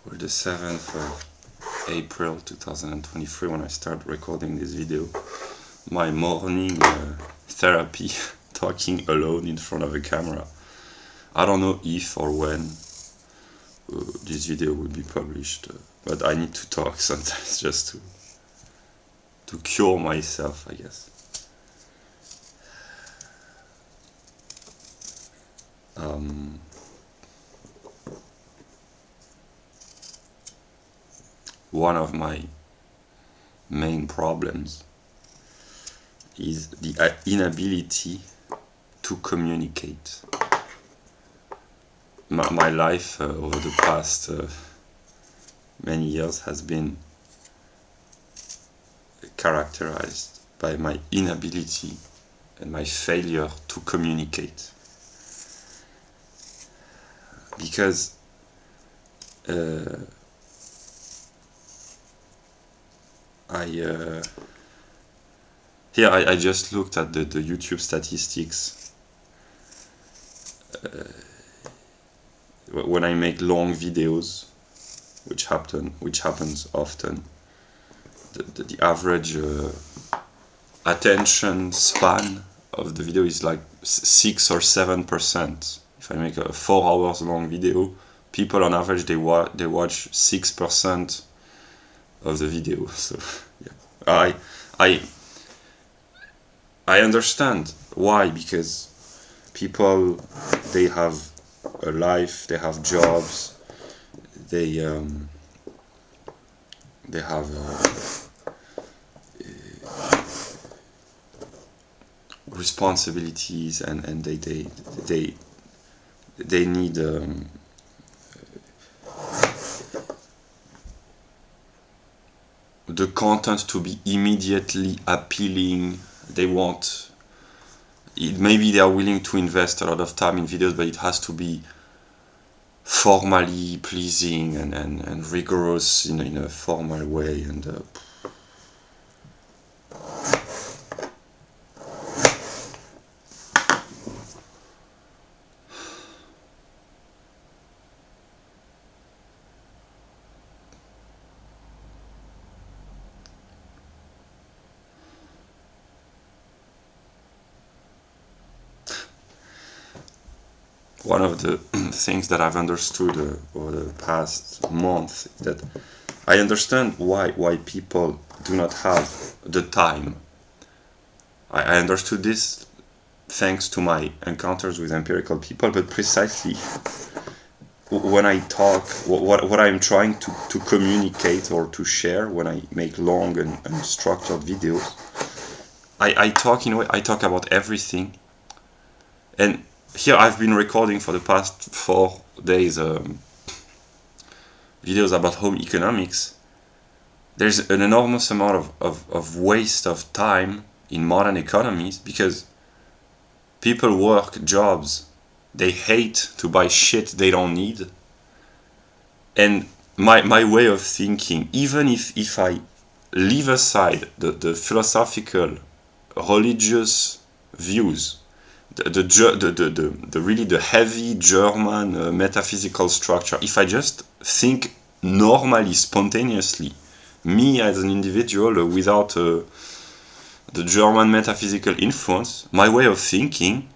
or the 7th of April 2023 when I start recording this video. My morning therapy, talking alone in front of a camera. I don't know if or when this video will be published, but I need to talk sometimes just to cure myself, I guess. One of my main problems is the inability to communicate. My life over the past many years has been characterized by my inability and my failure to communicate. Because I just looked at the YouTube statistics. When I make long videos, which happens often, the average attention span of the video is like 6 or 7%. If I make a 4 hours long video, people on average they watch 6% of the video. So yeah, I understand why, because people, they have a life, they have jobs, they have responsibilities, and they need the content to be immediately appealing. They want it, maybe they are willing to invest a lot of time in videos, but it has to be formally pleasing and rigorous in a formal way, and one of the things that I've understood over the past month, that I understand why people do not have the time. I understood this thanks to my encounters with empirical people, but precisely when I talk, what I'm trying to communicate or to share when I make long and structured videos, I talk in a way, I talk about everything. And here I've been recording for the past 4 days videos about home economics. There's an enormous amount of waste of time in modern economies, because people work jobs they hate to buy shit they don't need. And my way of thinking, even if I leave aside the philosophical, religious views, the really the heavy German metaphysical structure, if I just think normally, spontaneously, me as an individual without the German metaphysical influence, my way of thinking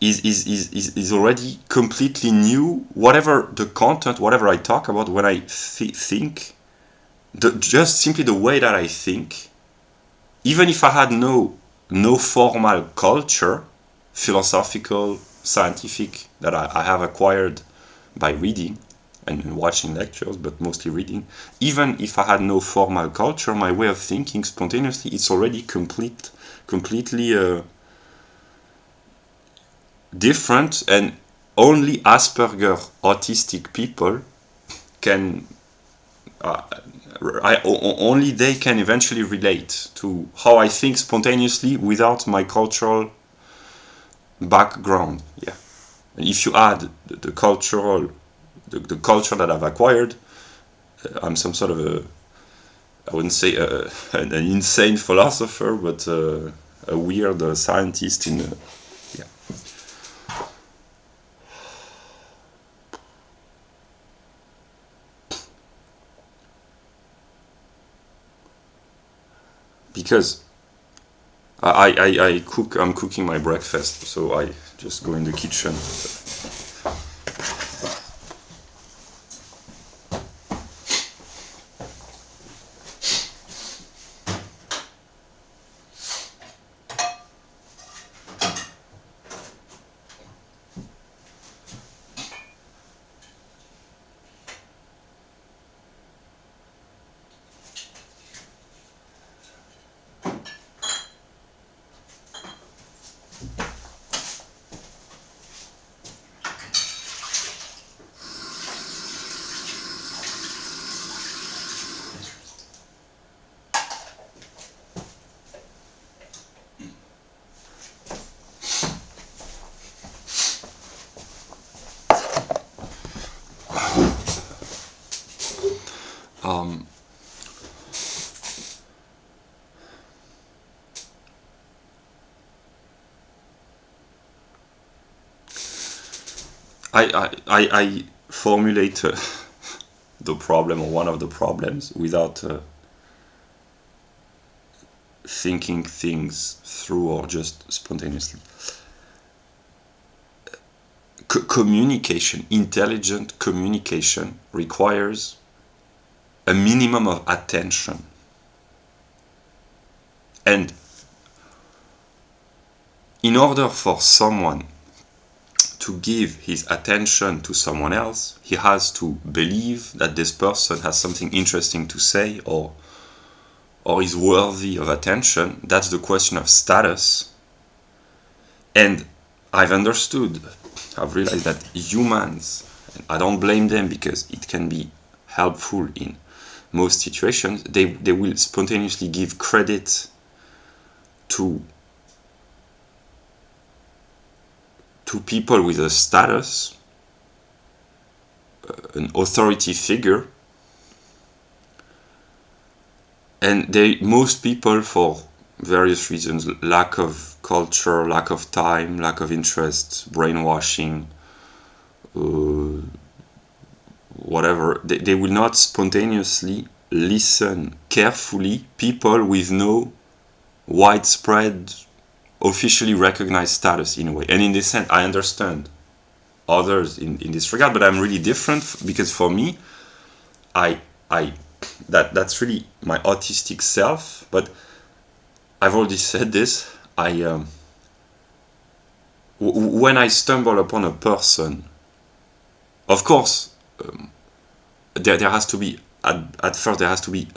is already completely new. Whatever the content, whatever I talk about, when I think, just simply the way that I think, even if I had no formal culture, philosophical, scientific, that I have acquired by reading and watching lectures, but mostly reading, even if I had no formal culture, my way of thinking spontaneously, it's already completely different, and only Asperger autistic people can only they can eventually relate to how I think spontaneously without my cultural background. Yeah, and if you add the culture that I've acquired, I'm some sort of I wouldn't say an insane philosopher, but a weird scientist in yeah. because I'm cooking my breakfast, so I just go in the kitchen. I formulate the problem, or one of the problems, without thinking things through or just spontaneously. Communication, intelligent communication, requires a minimum of attention. And in order for someone to give his attention to someone else, he has to believe that this person has something interesting to say or is worthy of attention. That's the question of status. And I've realized that humans, and I don't blame them because it can be helpful in most situations, they will spontaneously give credit to people with a status, an authority figure, and most people, for various reasons, lack of culture, lack of time, lack of interest, brainwashing, whatever, they will not spontaneously listen carefully people with no widespread officially recognized status, in a way. And in this sense, I understand others in this regard, but I'm really different, because for me, that's really my autistic self. But I've already said this. When I stumble upon a person, of course, there has to be at first there has to be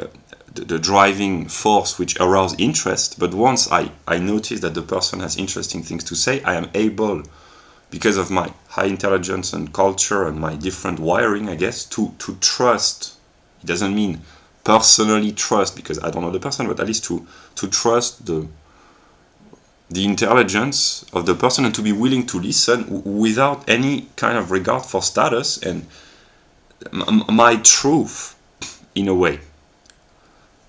the driving force which arouses interest. But once I notice that the person has interesting things to say, I am able, because of my high intelligence and culture and my different wiring, I guess, to trust. It doesn't mean personally trust, because I don't know the person, but at least to trust the intelligence of the person, and to be willing to listen without any kind of regard for status. And my truth, in a way,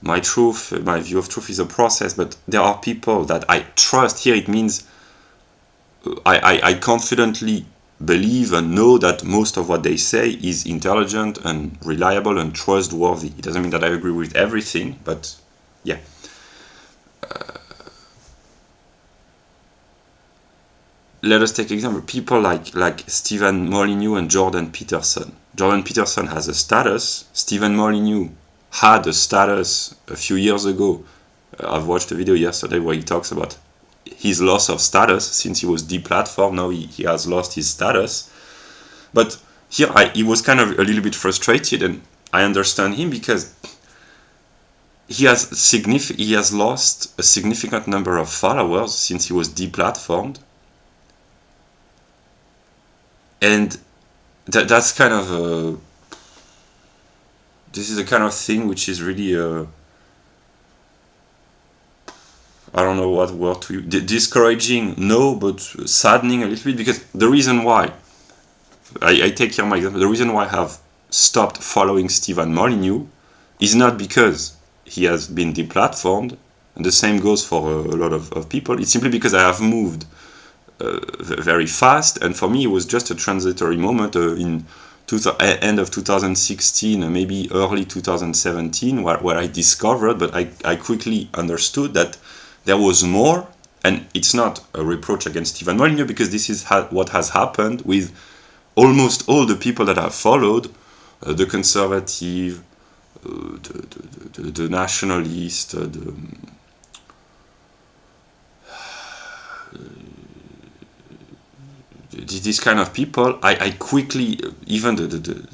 my view of truth is a process, but there are people that I trust. Here it means I confidently believe and know that most of what they say is intelligent and reliable and trustworthy. It doesn't mean that I agree with everything, but yeah. Let us take an example. People like Stefan Molyneux and Jordan Peterson. Jordan Peterson has a status. Stefan Molyneux had a status a few years ago. I've watched a video yesterday where he talks about his loss of status since he was deplatformed. Now he has lost his status. But here he was kind of a little bit frustrated, and I understand him, because he has lost a significant number of followers since he was deplatformed. And that's kind of this is the kind of thing which is really I don't know what word to use. Discouraging, no, but saddening a little bit, because the reason why I take here my example, the reason why I have stopped following Stefan Molyneux is not because he has been deplatformed, and the same goes for a lot of people. It's simply because I have moved very fast, and for me it was just a transitory moment in end of 2016, maybe early 2017, where I discovered, but I quickly understood that there was more, and it's not a reproach against Stefan Molyneux, because this is what has happened with almost all the people that I've followed, the conservative, the nationalist, this kind of people. I quickly, even the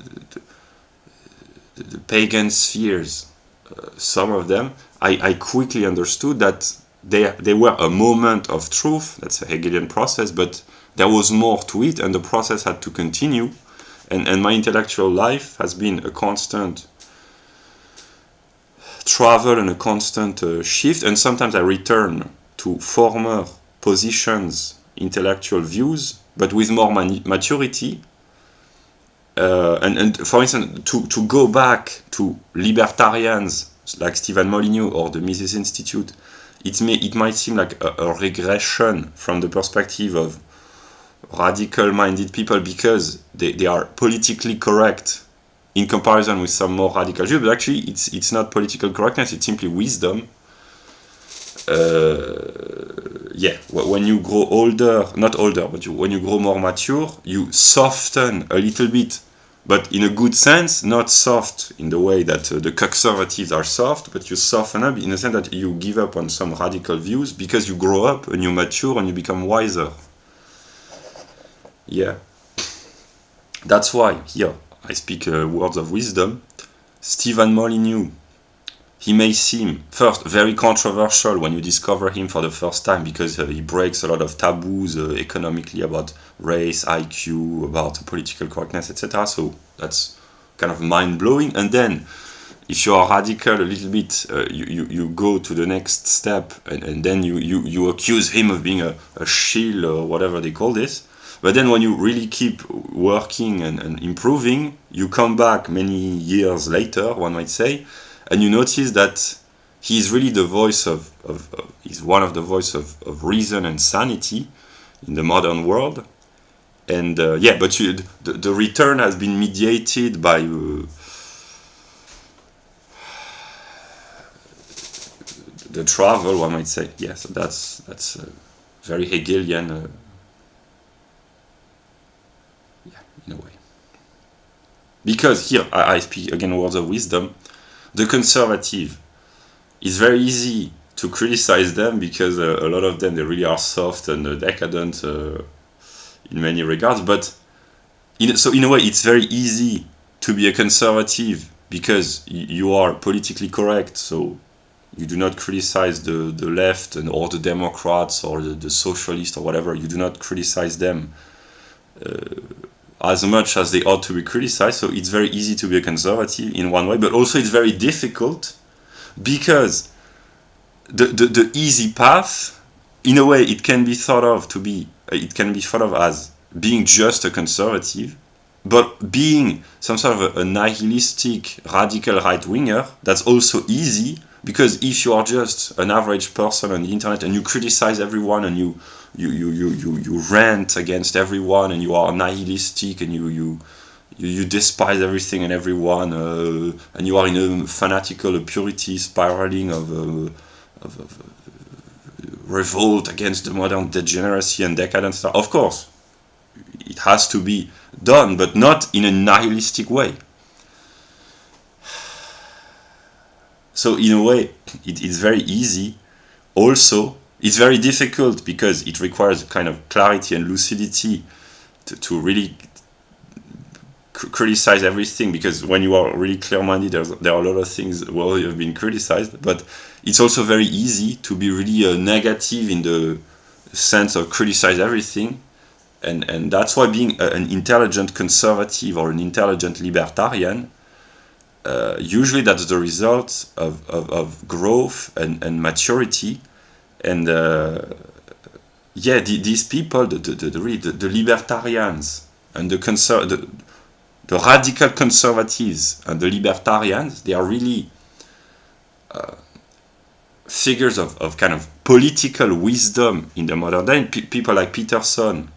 pagan spheres, some of them, I quickly understood that they were a moment of truth. That's a Hegelian process, but there was more to it, and the process had to continue. And my intellectual life has been a constant travel and a constant shift, and sometimes I return to former positions, intellectual views, but with more maturity. And for instance, to go back to libertarians like Stefan Molyneux or the Mises Institute, it might seem like a regression from the perspective of radical-minded people, because they are politically correct in comparison with some more radical views, but actually it's not political correctness, it's simply wisdom. When you grow older, not older, but when you grow more mature, you soften a little bit, but in a good sense, not soft in the way that the conservatives are soft, but you soften up in the sense that you give up on some radical views because you grow up and you mature and you become wiser. Yeah. That's why, here, I speak words of wisdom. Stefan Molyneux, he may seem, first, very controversial when you discover him for the first time, because he breaks a lot of taboos economically about race, IQ, about political correctness, etc. So that's kind of mind-blowing. And then, if you are radical a little bit, you go to the next step, and then you accuse him of being a shill or whatever they call this. But then when you really keep working and improving, you come back many years later, one might say, and you notice that he's really the voice he's one of the voice of reason and sanity in the modern world. And but the return has been mediated by the travel, one might say. Yes, that's very Hegelian. In a way. Because here, I speak again words of wisdom, the conservative, it's very easy to criticize them because a lot of them, they really are soft and decadent in many regards, but in a way, it's very easy to be a conservative because you are politically correct, so you do not criticize the left or the Democrats or the socialists or whatever, you do not criticize them as much as they ought to be criticized. So it's very easy to be a conservative in one way, but also it's very difficult because the easy path, in a way, it can be thought of as being just a conservative, but being some sort of a nihilistic radical right-winger, that's also easy, because if you are just an average person on the internet and you criticize everyone and you rant against everyone and you are nihilistic and you despise everything and everyone and you are in a fanatical purity spiraling of revolt against the modern degeneracy and decadence. Of course, it has to be done, but not in a nihilistic way. So in a way, it is very easy. Also, it's very difficult because it requires kind of clarity and lucidity to really criticize everything, because when you are really clear-minded, there are a lot of things worthy of being criticized, but it's also very easy to be really negative in the sense of criticize everything, and that's why being an intelligent conservative or an intelligent libertarian, usually that's the result of growth and maturity. And these people, the libertarians and the radical conservatives and the libertarians, they are really figures of kind of political wisdom in the modern day. People like Peterson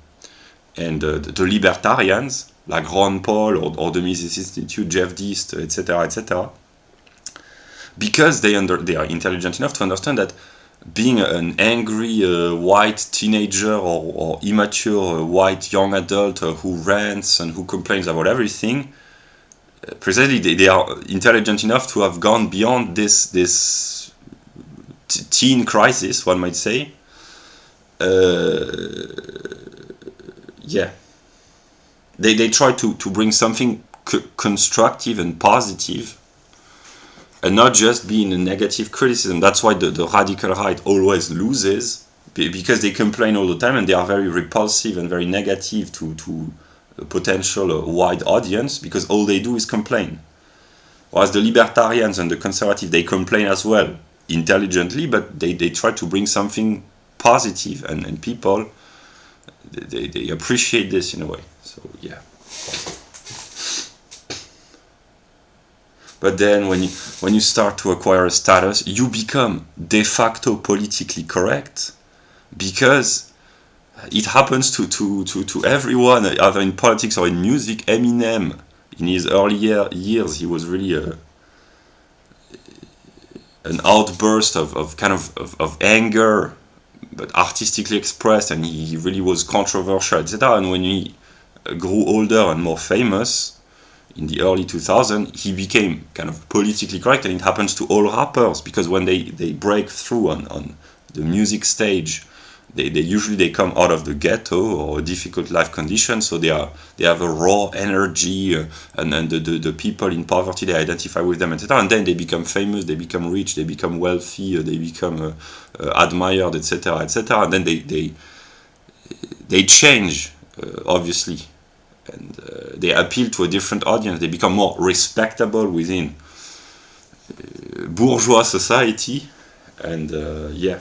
and the libertarians, like Ron Paul or the Mises Institute, Jeff Deist, etc., etc., because they are intelligent enough to understand that being an angry white teenager or immature white young adult who rants and who complains about everything, precisely they are intelligent enough to have gone beyond this teen crisis, one might say. Yeah, they try to bring something constructive and positive, and not just be in a negative criticism. That's why the radical right always loses, because they complain all the time and they are very repulsive and very negative to a potential wide audience, because all they do is complain. Whereas the libertarians and the conservatives, they complain as well, intelligently, but they try to bring something positive, and people, they appreciate this in a way. So yeah. But then when you start to acquire a status, you become de facto politically correct, because it happens to everyone, either in politics or in music. Eminem, in his earlier years, he was really an outburst of kind of anger, but artistically expressed, and he really was controversial, etc. And when he grew older and more famous, in the early 2000s, he became kind of politically correct, and it happens to all rappers, because when they break through on the music stage, they usually come out of the ghetto or difficult life conditions, so they have a raw energy, and the people in poverty, they identify with them, etc. And then they become famous, they become rich, they become wealthy, they become admired, etc., etc. And then they change, obviously. And they appeal to a different audience. They become more respectable within bourgeois society, and yeah.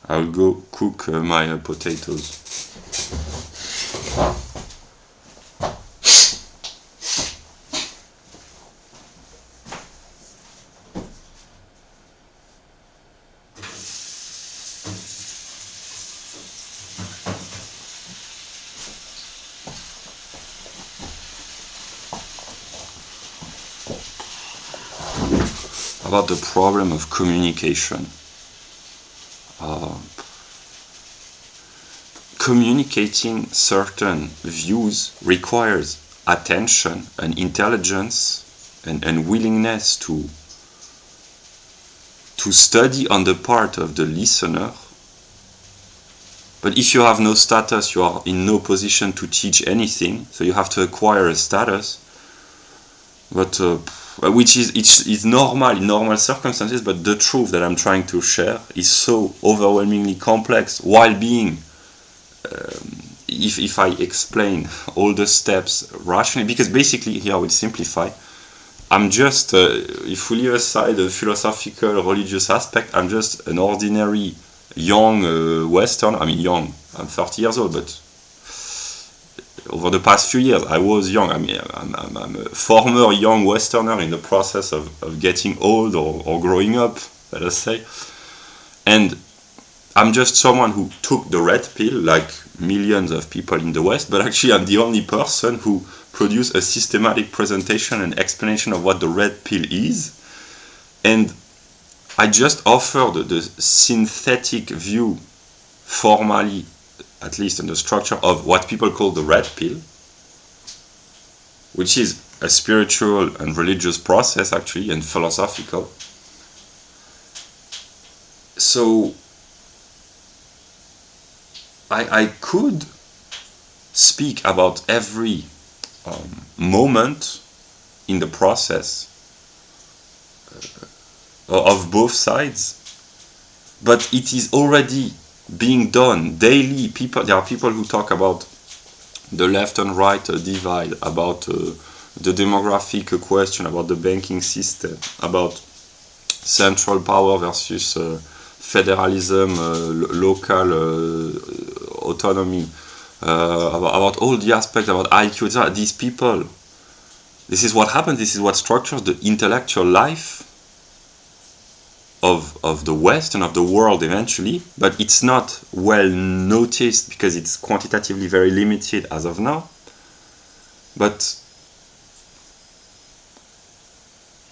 I'll go cook my potatoes. About the problem of communication. Communicating certain views requires attention and intelligence and willingness to study on the part of the listener. But if you have no status, you are in no position to teach anything, so you have to acquire a status, but which is normal in normal circumstances. But the truth that I'm trying to share is so overwhelmingly complex, while being, if I explain all the steps rationally, because basically here I will simplify. I'm just, if we leave aside the philosophical, religious aspect, I'm just an ordinary young Westerner. I mean young, I'm 30 years old, but over the past few years I was young. I mean, I'm a former young Westerner in the process of getting old or growing up, let us say. And I'm just someone who took the red pill, like millions of people in the West, but actually I'm the only person who produced a systematic presentation and explanation of what the red pill is. And I just offered the synthetic view, formally, at least in the structure, of what people call the red pill, which is a spiritual and religious process, actually, and philosophical. So I could speak about every moment in the process of both sides, but it is already being done daily. There are people who talk about the left and right divide, about the demographic question, about the banking system, about central power versus federalism, local autonomy, about all the aspects, about IQ, etc. These people, this is what happens, this is what structures the intellectual life of the West and of the world eventually, but it's not well noticed because it's quantitatively very limited as of now. But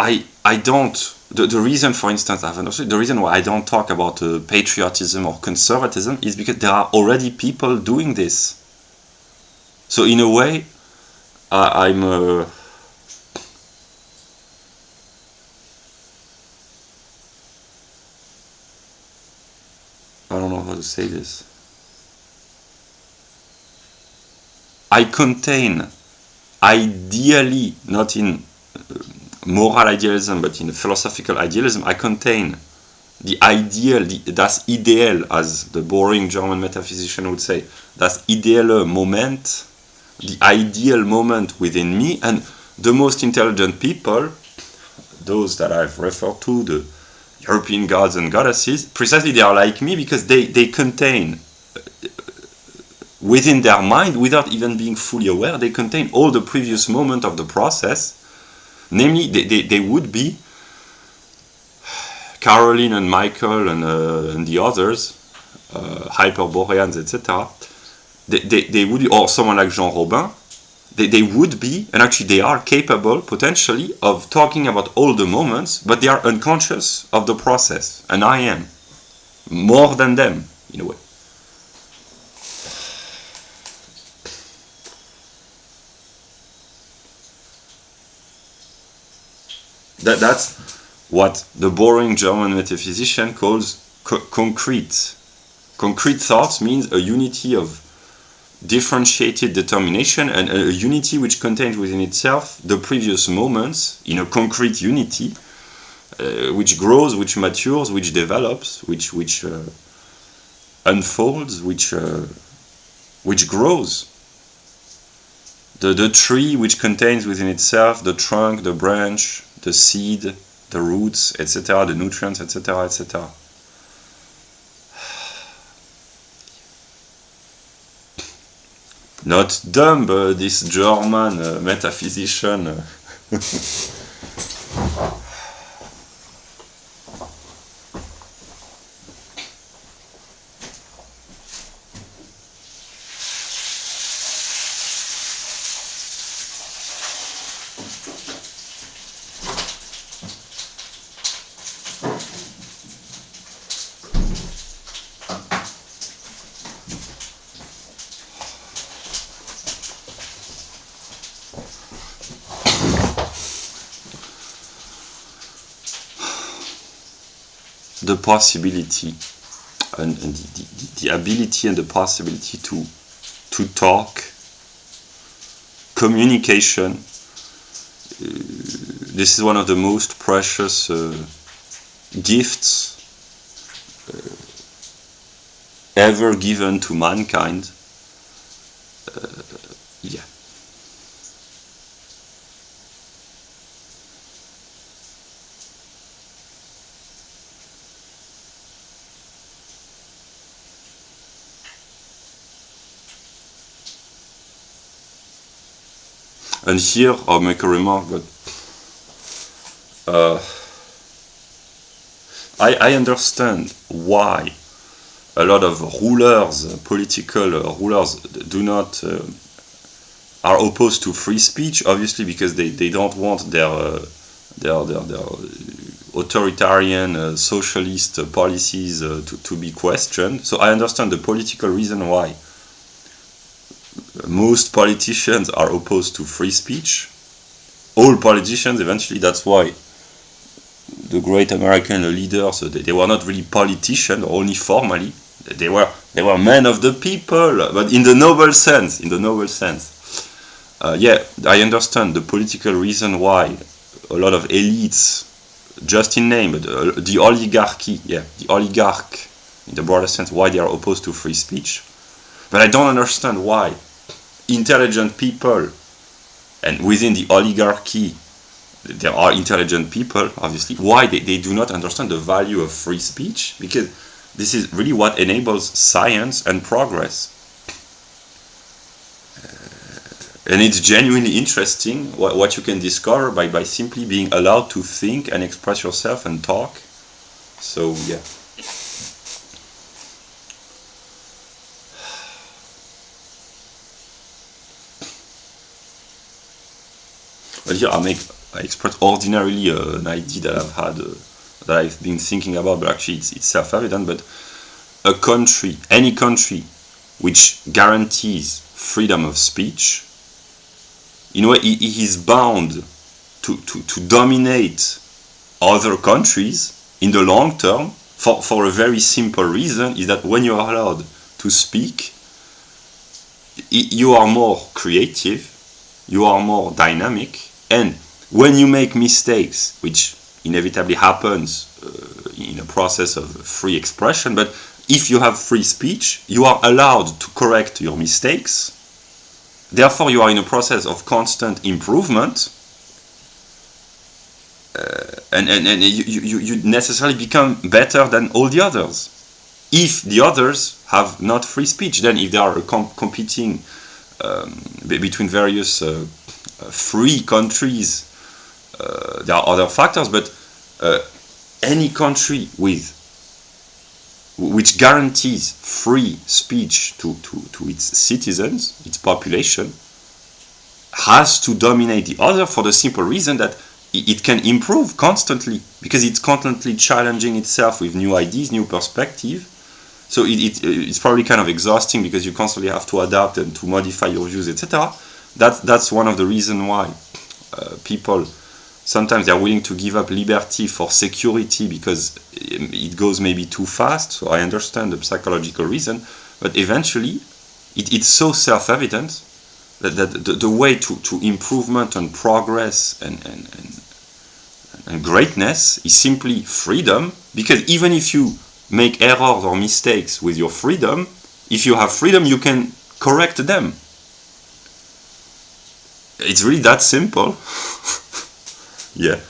I don't, the reason, for instance, I've understood, the reason why I don't talk about patriotism or conservatism is because there are already people doing this. So in a way, I'm I don't know how to say this. I contain, ideally, not in moral idealism, but in philosophical idealism, I contain the ideal, das Ideal, as the boring German metaphysician would say, das ideale Moment, the ideal moment within me, and the most intelligent people, those that I've referred to, the European gods and goddesses, precisely they are like me because they contain, within their mind, without even being fully aware, they contain all the previous moment of the process. Namely, they would be Caroline and Michael and the others, Hyperboreans, etc. They would be, or someone like Jean Robin, they would be, and actually they are capable, potentially, of talking about all the moments, but they are unconscious of the process. And I am. More than them, in a way. That's what the boring German metaphysician calls concrete. Concrete thoughts means a unity of differentiated determination and a unity which contains within itself the previous moments in a concrete unity, which grows, which matures, which develops, which unfolds, which grows. The tree which contains within itself the trunk, the branch, the seed, the roots, etc., the nutrients, etc., etc. Not dumb, this German metaphysician. The possibility and the ability and the possibility to talk, communication, this is one of the most precious gifts ever given to mankind. Yeah. And here I'll make a remark, but I understand why a lot of rulers, political rulers, do not are opposed to free speech. Obviously, because they don't want their authoritarian socialist policies to be questioned. So I understand the political reason why most politicians are opposed to free speech. All politicians, eventually, that's why the great American leaders, they were not really politicians, only formally. They were men of the people, but in the noble sense. Yeah, I understand the political reason why a lot of elites, just in name, but the oligarchy, the oligarch, in the broader sense, why they are opposed to free speech. But I don't understand why intelligent people, and within the oligarchy there are intelligent people, obviously, why they do not understand the value of free speech, because this is really what enables science and progress. And it's genuinely interesting what you can discover by simply being allowed to think and express yourself and talk. So yeah. But here I express ordinarily an idea that I've had, that I've been thinking about, but actually it's self-evident. But a country, any country, which guarantees freedom of speech, in a way, it is bound to dominate other countries in the long term for a very simple reason, is that when you are allowed to speak, you are more creative, you are more dynamic, and when you make mistakes, which inevitably happens in a process of free expression, but if you have free speech, you are allowed to correct your mistakes. Therefore, you are in a process of constant improvement, and you necessarily become better than all the others. If the others have not free speech, then if they are competing between various free countries, there are other factors, but any country which guarantees free speech to its citizens, its population, has to dominate the other for the simple reason that it can improve constantly, because it's constantly challenging itself with new ideas, new perspective. So it's probably kind of exhausting because you constantly have to adapt and to modify your views, etc. That's one of the reasons why people sometimes they are willing to give up liberty for security, because it goes maybe too fast. So I understand the psychological reason, but eventually it's so self-evident that the way to improvement and progress and greatness is simply freedom, because even if you make errors or mistakes with your freedom, if you have freedom, you can correct them. It's really that simple. Yeah.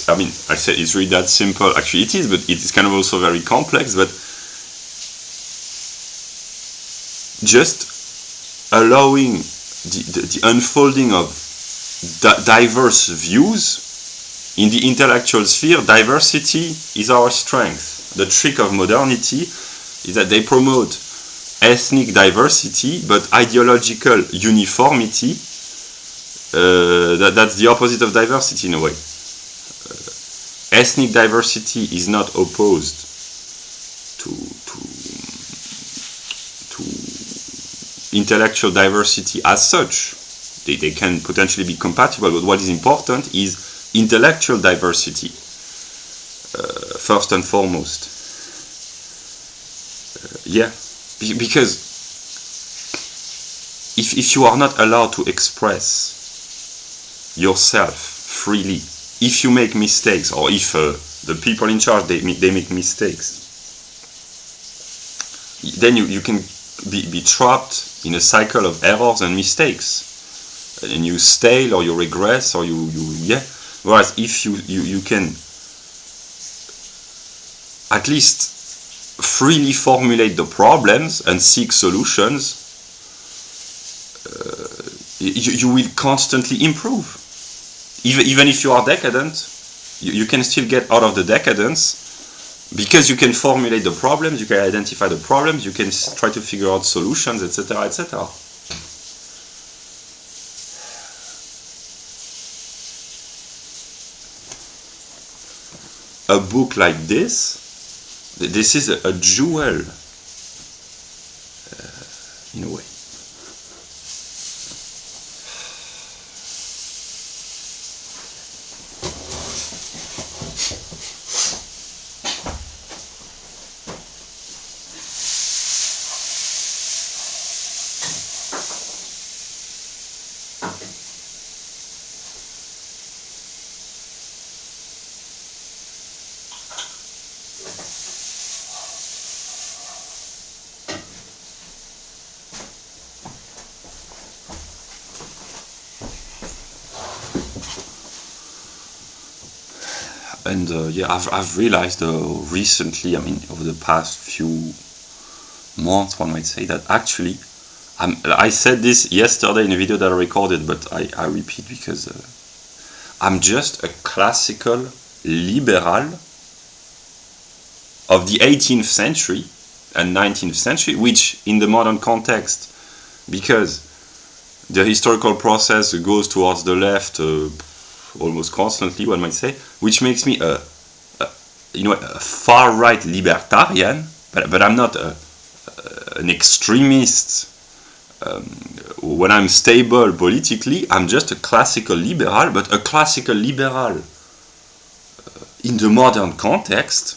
I mean, I said it's really that simple. Actually, it is, but it's kind of also very complex. But just allowing the unfolding of diverse views in the intellectual sphere. Diversity is our strength. The trick of modernity is that they promote ethnic diversity, but ideological uniformity. That's the opposite of diversity in a way. Ethnic diversity is not opposed to intellectual diversity as such. They can potentially be compatible, but what is important is intellectual diversity, first and foremost. Because if you are not allowed to express yourself freely, if you make mistakes, or if the people in charge they make mistakes, then you can be trapped in a cycle of errors and mistakes, and you stale or you regress or you Whereas if you can at least freely formulate the problems and seek solutions, you will constantly improve. Even if you are decadent, you can still get out of the decadence, because you can formulate the problems, you can identify the problems, you can try to figure out solutions, etc., etc. A book like this is a jewel, in a way. And yeah, I've realized recently, I mean, over the past few months, one might say, that actually, I said this yesterday in a video that I recorded, but I repeat because I'm just a classical liberal of the 18th century and 19th century, which in the modern context, because the historical process goes towards the left almost constantly, one might say, which makes me a far-right libertarian, but I'm not an extremist. When I'm stable politically, I'm just a classical liberal, but a classical liberal in the modern context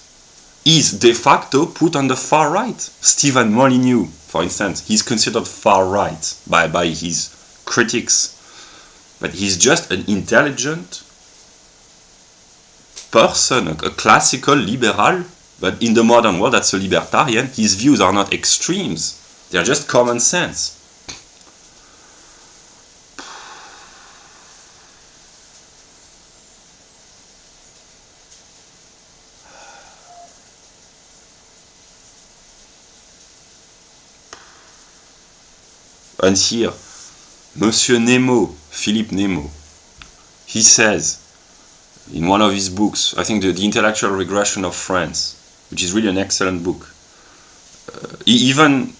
is de facto put on the far right. Stefan Molyneux, for instance, he's considered far right by his critics, but he's just an intelligent person, a classical liberal, but in the modern world that's a libertarian. His views are not extremes, they're just common sense. And here, Monsieur Nemo, Philippe Nemo, he says in one of his books, I think the Intellectual Regression of France, which is really an excellent book, even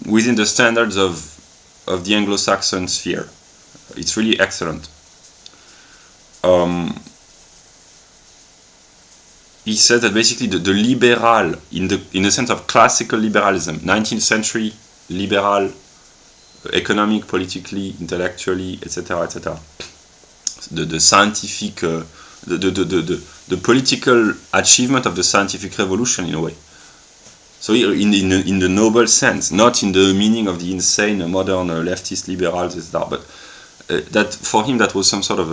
within the standards of the Anglo-Saxon sphere, it's really excellent. He says that basically the liberal, in the sense of classical liberalism, 19th century liberal, economic, politically, intellectually, etc., etc. The scientific, the political achievement of the scientific revolution, in a way. So in the noble sense, not in the meaning of the insane modern leftist liberals, etc. But that for him that was some sort of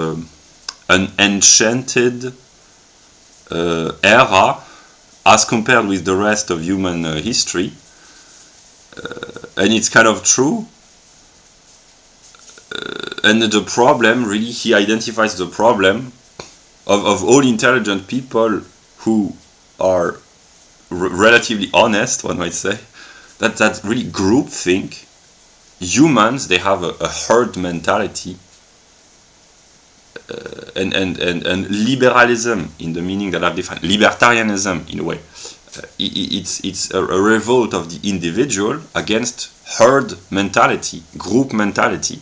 an enchanted era as compared with the rest of human history, and it's kind of true. And the problem, really, he identifies the problem of all intelligent people who are relatively honest, one might say, that really groupthink. Humans, they have a herd mentality, and liberalism, in the meaning that I've defined, libertarianism, in a way, it's a revolt of the individual against herd mentality, group mentality.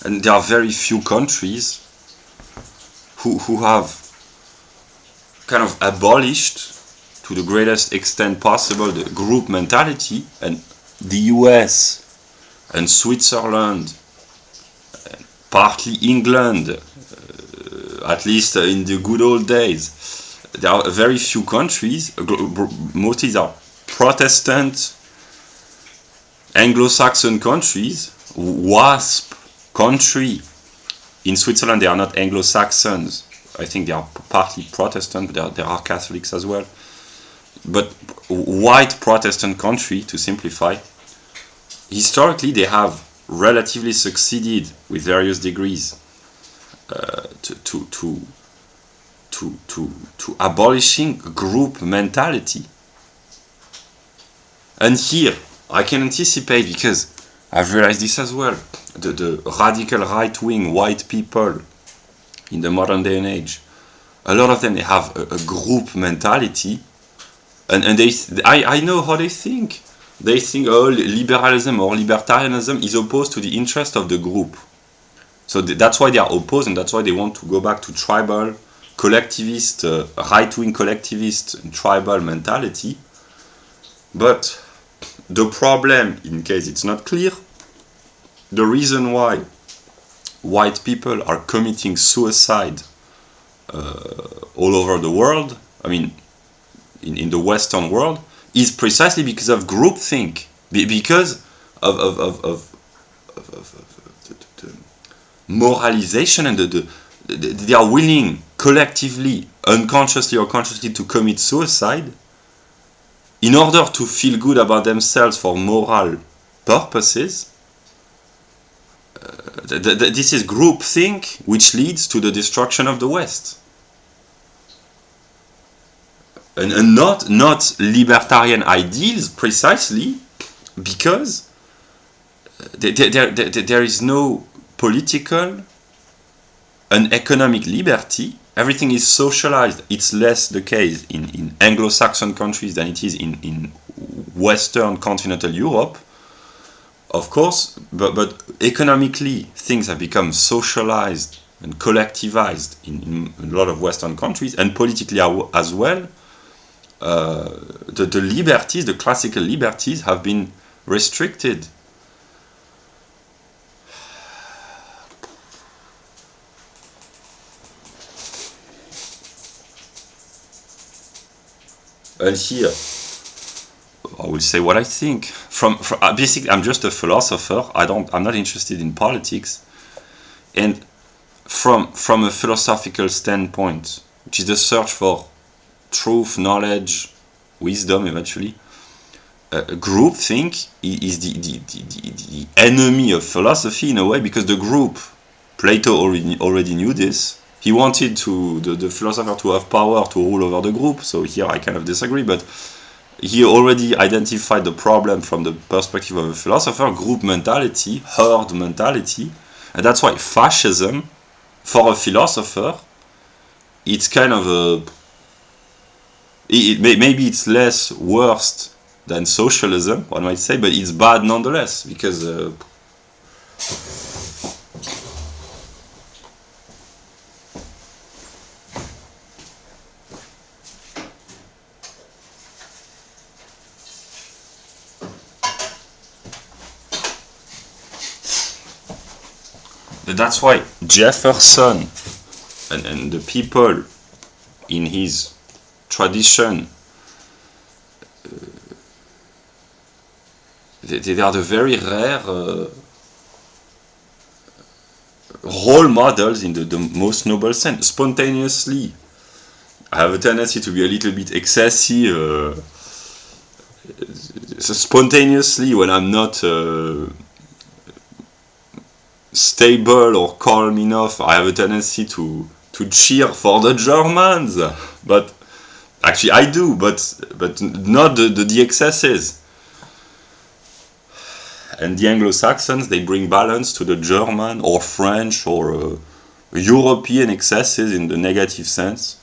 And there are very few countries who have kind of abolished, to the greatest extent possible, the group mentality. And the US and Switzerland, and partly England, at least in the good old days, there are very few countries, mostly they are Protestant, Anglo-Saxon countries, WASP country. In Switzerland they are not Anglo-Saxons, I think they are partly Protestant, but there are Catholics as well. But white Protestant country, to simplify, historically they have relatively succeeded with various degrees to abolishing group mentality. And here I can anticipate, because I've realized this as well, the radical right-wing white people in the modern day and age, a lot of them, they have a group mentality, and I know how they think. they think, oh, liberalism or libertarianism is opposed to the interest of the group. So that's why they are opposed, and that's why they want to go back to tribal, collectivist, right-wing collectivist, and tribal mentality. But the problem, in case it's not clear, the reason why white people are committing suicide all over the world, I mean, in the Western world, is precisely because of groupthink, because of the moralization, and they are willing collectively, unconsciously or consciously, to commit suicide in order to feel good about themselves for moral purposes. This is groupthink, which leads to the destruction of the West. And not libertarian ideals, precisely because there is no political and economic liberty. Everything is socialized. It's less the case in Anglo-Saxon countries than it is in Western continental Europe, of course, but economically things have become socialized and collectivized in a lot of Western countries, and politically as well. The liberties, the classical liberties, have been restricted. And here, I will say what I think. From basically, I'm just a philosopher. I'm not interested in politics. And from a philosophical standpoint, which is the search for truth, knowledge, wisdom, eventually, groupthink is the enemy of philosophy in a way, because the group, Plato already knew this. He wanted the philosopher to have power to rule over the group, so here I kind of disagree, but he already identified the problem from the perspective of a philosopher, group mentality, herd mentality, and that's why fascism, for a philosopher, it's kind of a... maybe it's less worse than socialism, one might say, but it's bad nonetheless, because that's why Jefferson and the people in his tradition, they are the very rare role models in the most noble sense. Spontaneously, I have a tendency to be a little bit excessive. So spontaneously, when I'm not stable or calm enough, I have a tendency to cheer for the Germans. But actually, I do, but not the excesses. And the Anglo-Saxons, they bring balance to the German or French or European excesses in the negative sense.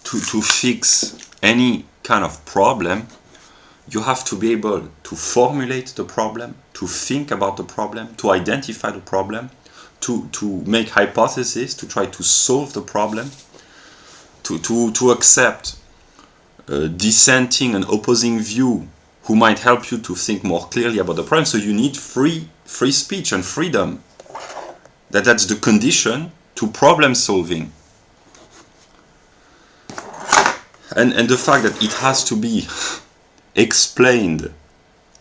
to fix any kind of problem, you have to be able to formulate the problem, to think about the problem, to identify the problem, to make hypotheses, to try to solve the problem, to accept dissenting and opposing view who might help you to think more clearly about the problem. So you need free speech and freedom. That's the condition to problem solving. And the fact that it has to be explained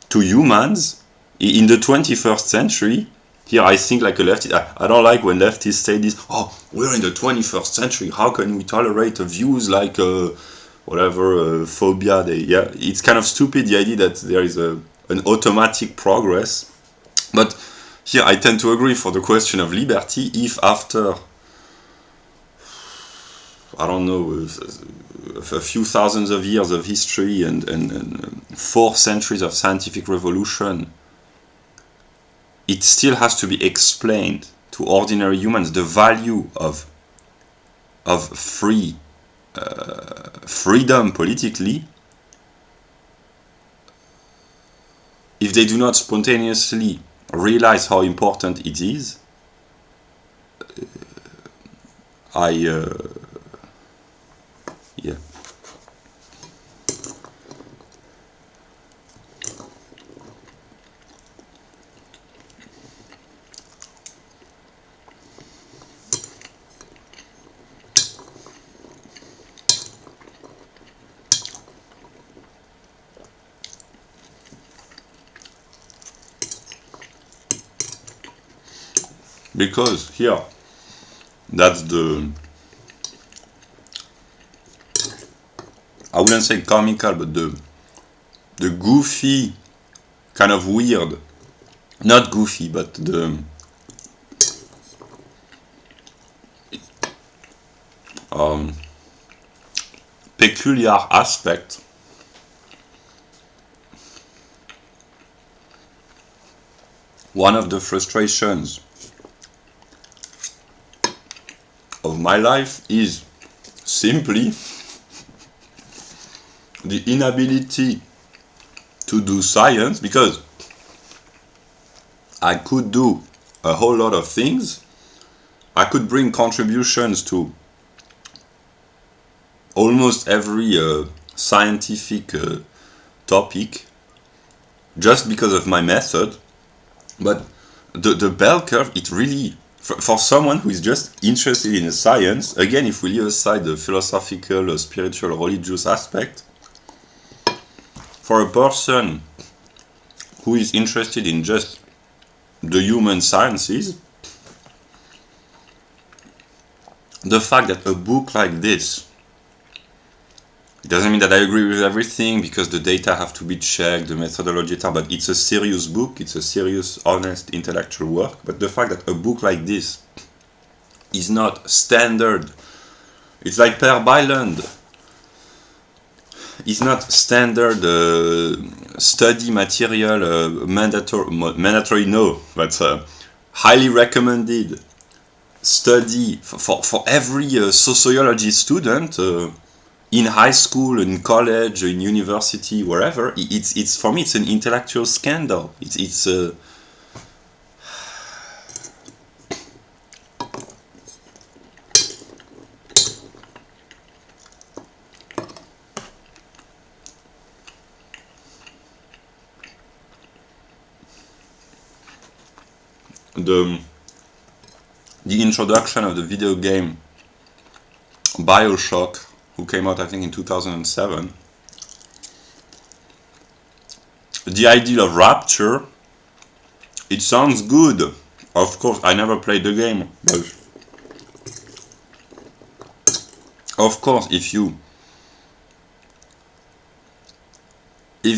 to humans in the 21st century, here I think like a leftist, I don't like when leftists say this, oh, we're in the 21st century, how can we tolerate views like phobia, it's kind of stupid, the idea that there is an automatic progress. But here I tend to agree for the question of liberty, if after, I don't know, a few thousands of years of history and 4 centuries of scientific revolution, it still has to be explained to ordinary humans the value of freedom politically. If they do not spontaneously realize how important it is, because here, that's the, I wouldn't say comical, but the goofy, kind of weird, not goofy, but the peculiar aspect one of the frustrations of my life is simply the inability to do science, because I could do a whole lot of things. I could bring contributions to almost every scientific topic just because of my method, but the bell curve, it really, for someone who is just interested in science, again, if we leave aside the philosophical, spiritual, religious aspect, for a person who is interested in just the human sciences, the fact that a book like this, it doesn't mean that I agree with everything, because the data have to be checked, the methodology, but it's a serious book, it's a serious, honest, intellectual work. But the fact that a book like this is not standard, it's like Per Byland, is not standard study material, mandatory no, but highly recommended study for every sociology student in high school, in college, in university, wherever. It's for me, it's an intellectual scandal. It's the introduction of the video game BioShock, who came out I think in 2007. The ideal of rapture, it sounds good. Of course, I never played the game, but of course, if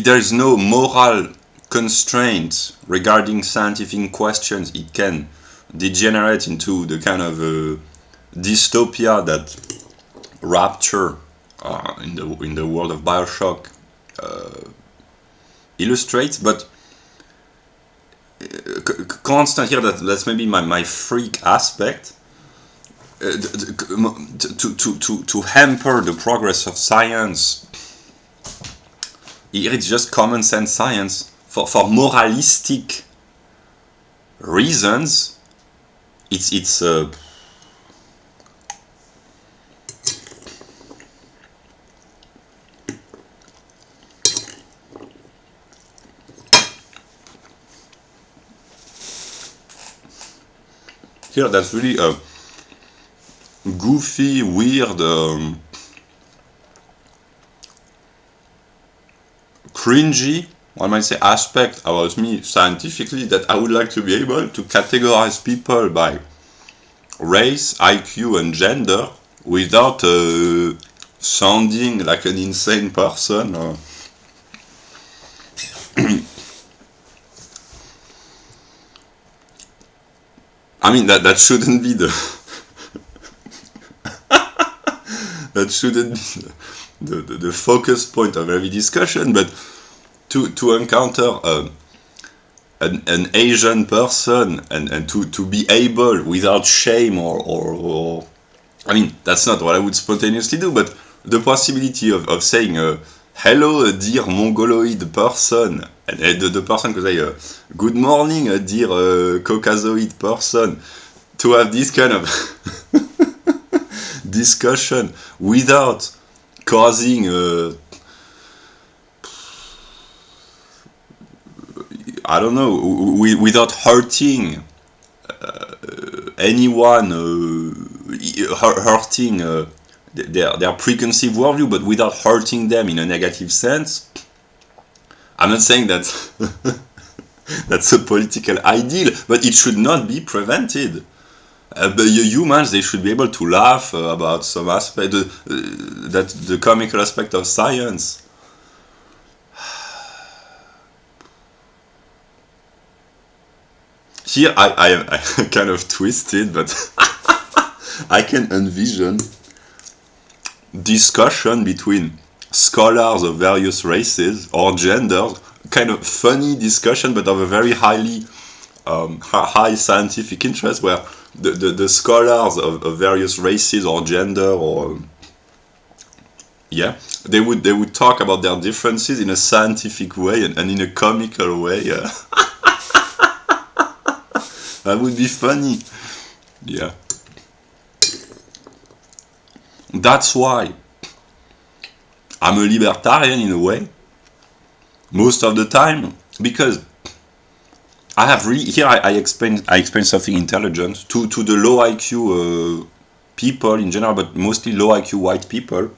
there is no moral constraint regarding scientific questions, it can degenerate into the kind of dystopia that rapture in the world of BioShock illustrates. But constant here, that's maybe my freak aspect. to hamper the progress of science. Here it's just common sense science. For moralistic reasons, it's here that's really a goofy, weird, cringy, one might say, aspect about me scientifically, that I would like to be able to categorize people by race, IQ, and gender without sounding like an insane person. I mean, that shouldn't be the that shouldn't be the focus point of every discussion, but to encounter an Asian person and to be able, without shame or I mean, that's not what I would spontaneously do, but the possibility of saying hello, dear Mongoloid person, and the person could say good morning, dear Caucasoid person, to have this kind of discussion without causing I don't know, without hurting anyone, hurting their preconceived worldview, but without hurting them in a negative sense. I'm not saying that that's a political ideal, but it should not be prevented. The humans, they should be able to laugh about some aspect, that the comical aspect of science. Here I kind of twisted, but I can envision discussion between scholars of various races or genders, kind of funny discussion, but of a very high scientific interest, where the scholars of various races or gender or they would talk about their differences in a scientific way and in a comical way. That would be funny. Yeah. That's why I'm a libertarian in a way, most of the time, because I have here I explain something intelligent to the low IQ people in general, but mostly low IQ white people.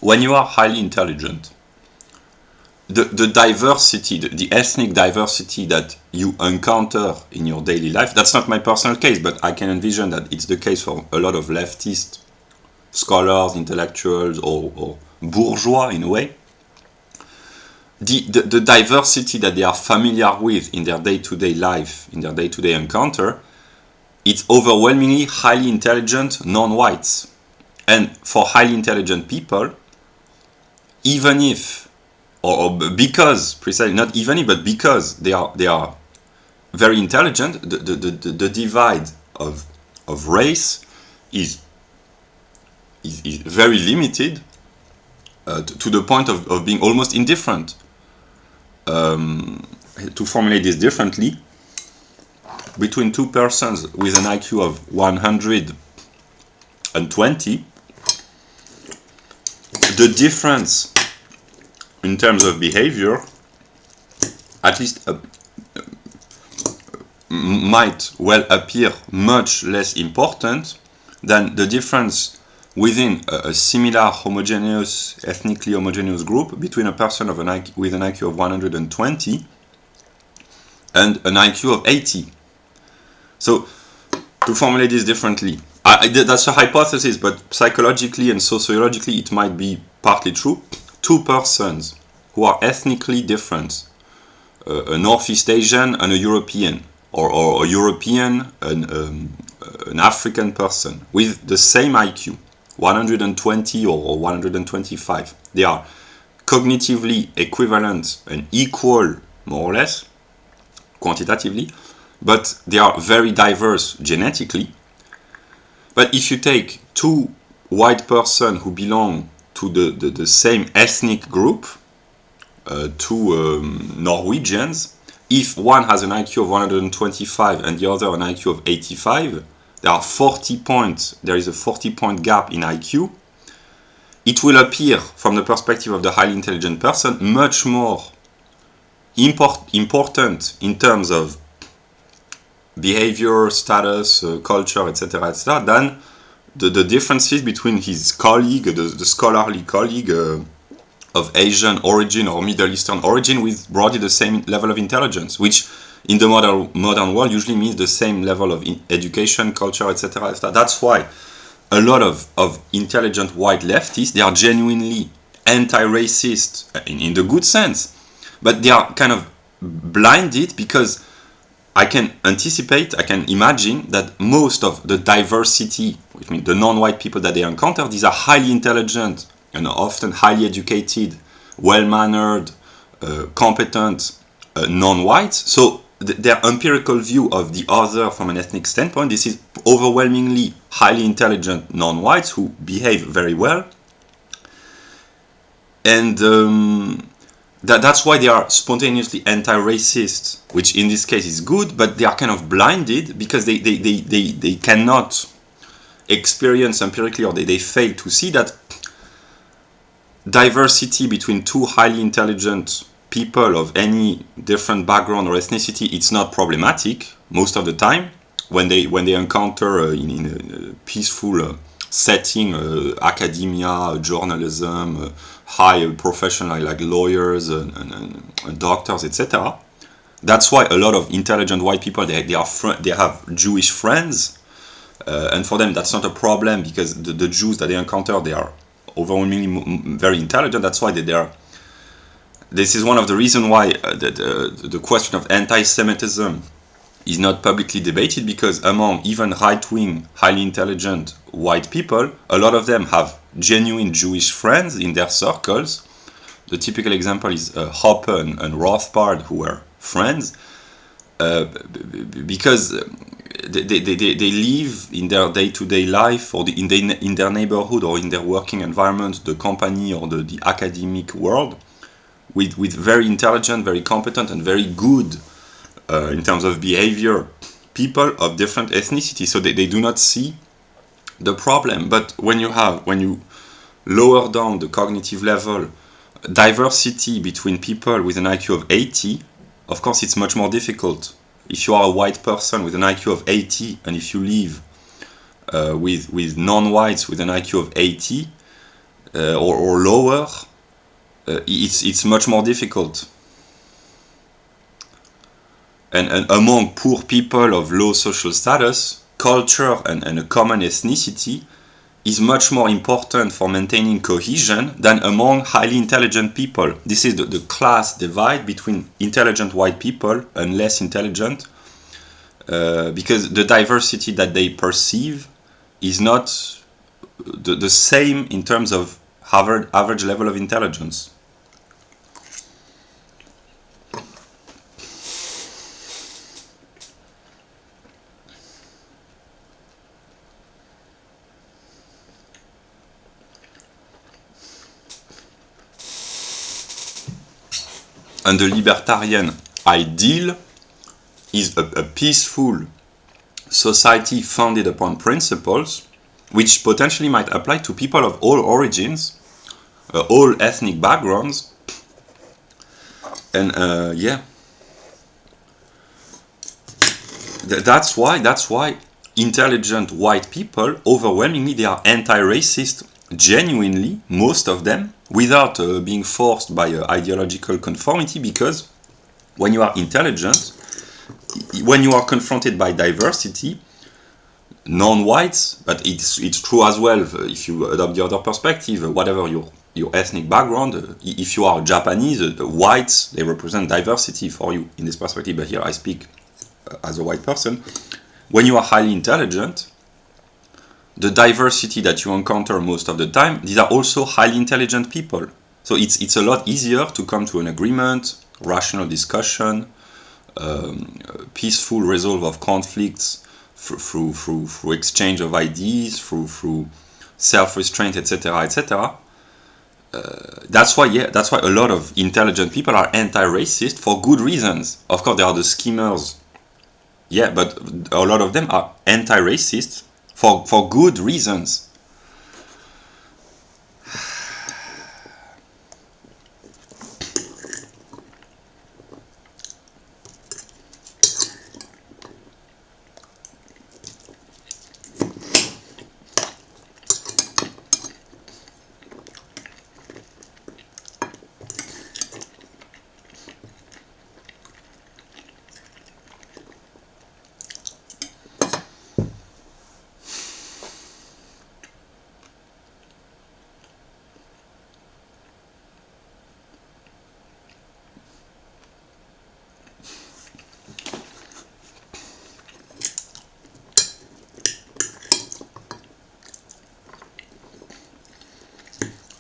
When you are highly intelligent, the diversity, the ethnic diversity that you encounter in your daily life, that's not my personal case, but I can envision that it's the case for a lot of leftist scholars, intellectuals, or bourgeois in a way. The diversity that they are familiar with in their day-to-day life, in their day-to-day encounter, it's overwhelmingly highly intelligent non-whites. And for highly intelligent people, even if, or because, precisely, not even if, but because they are very intelligent, the divide of race is very limited, to the point of being almost indifferent. To formulate this differently, between two persons with an IQ of 120, the difference in terms of behavior, at least might well appear much less important than the difference within a similar homogeneous, ethnically homogeneous group between a person with an IQ of 120 and an IQ of 80. So, to formulate this differently, that's a hypothesis, but psychologically and sociologically it might be partly true. Two persons who are ethnically different, a Northeast Asian and a European, or a European and an African person with the same IQ, 120 or 125. They are cognitively equivalent and equal, more or less, quantitatively, but they are very diverse genetically. But if you take two white persons who belong to the same ethnic group, two Norwegians, if one has an IQ of 125 and the other an IQ of 85, there are 40 points, there is a 40-point gap in IQ. It will appear, from the perspective of the highly intelligent person, much more important in terms of behavior, status, culture, etc., than the differences between his colleague, the scholarly colleague of Asian origin or Middle Eastern origin with broadly the same level of intelligence, which in the modern world usually means the same level of education, culture, etc. That's why a lot of intelligent white leftists, they are genuinely anti-racist in the good sense, but they are kind of blinded because I can anticipate, I can imagine that most of the diversity, which means the non-white people that they encounter, these are highly intelligent and often highly educated, well-mannered, competent non-whites. So their empirical view of the other from an ethnic standpoint, this is overwhelmingly highly intelligent non-whites who behave very well. And that's why they are spontaneously anti-racist, which in this case is good, but they are kind of blinded because they cannot experience empirically, or they fail to see that diversity between two highly intelligent people of any different background or ethnicity, it's not problematic most of the time when they encounter in a peaceful setting, academia, journalism, high professional like lawyers and doctors, etc. That's why a lot of intelligent white people they have Jewish friends, and for them that's not a problem because the Jews that they encounter, they are overwhelmingly very intelligent. That's why they are. This is one of the reasons why the question of anti-Semitism is not publicly debated, because among even right-wing, highly intelligent white people, a lot of them have genuine Jewish friends in their circles. The typical example is Hoppe and Rothbard, who were friends, because they live in their day-to-day life, or in their neighborhood, or in their working environment, the company or the academic world, with very intelligent, very competent, and very good in terms of behavior people of different ethnicity. So they do not see the problem. But when you lower down the cognitive level, diversity between people with an IQ of 80, of course it's much more difficult. If you are a white person with an IQ of 80, and if you live with non-whites with an IQ of 80 or lower, it's much more difficult. And among poor people of low social status, culture and a common ethnicity is much more important for maintaining cohesion than among highly intelligent people. This is the class divide between intelligent white people and less intelligent, because the diversity that they perceive is not the same in terms of average level of intelligence. And the libertarian ideal is a peaceful society founded upon principles which potentially might apply to people of all origins, all ethnic backgrounds. And that's why intelligent white people, overwhelmingly, they are anti-racist, genuinely, most of them, without being forced by ideological conformity, because when you are intelligent, when you are confronted by diversity, non-whites, but it's true as well if you adopt the other perspective, whatever your ethnic background, if you are Japanese, whites, they represent diversity for you in this perspective, but here I speak as a white person. When you are highly intelligent, the diversity that you encounter most of the time, these are also highly intelligent people. So it's a lot easier to come to an agreement, rational discussion, peaceful resolve of conflicts through exchange of ideas, through self-restraint, etc., etc. That's why a lot of intelligent people are anti-racist for good reasons. Of course, there are the schemers, yeah, but a lot of them are anti-racist for good reasons.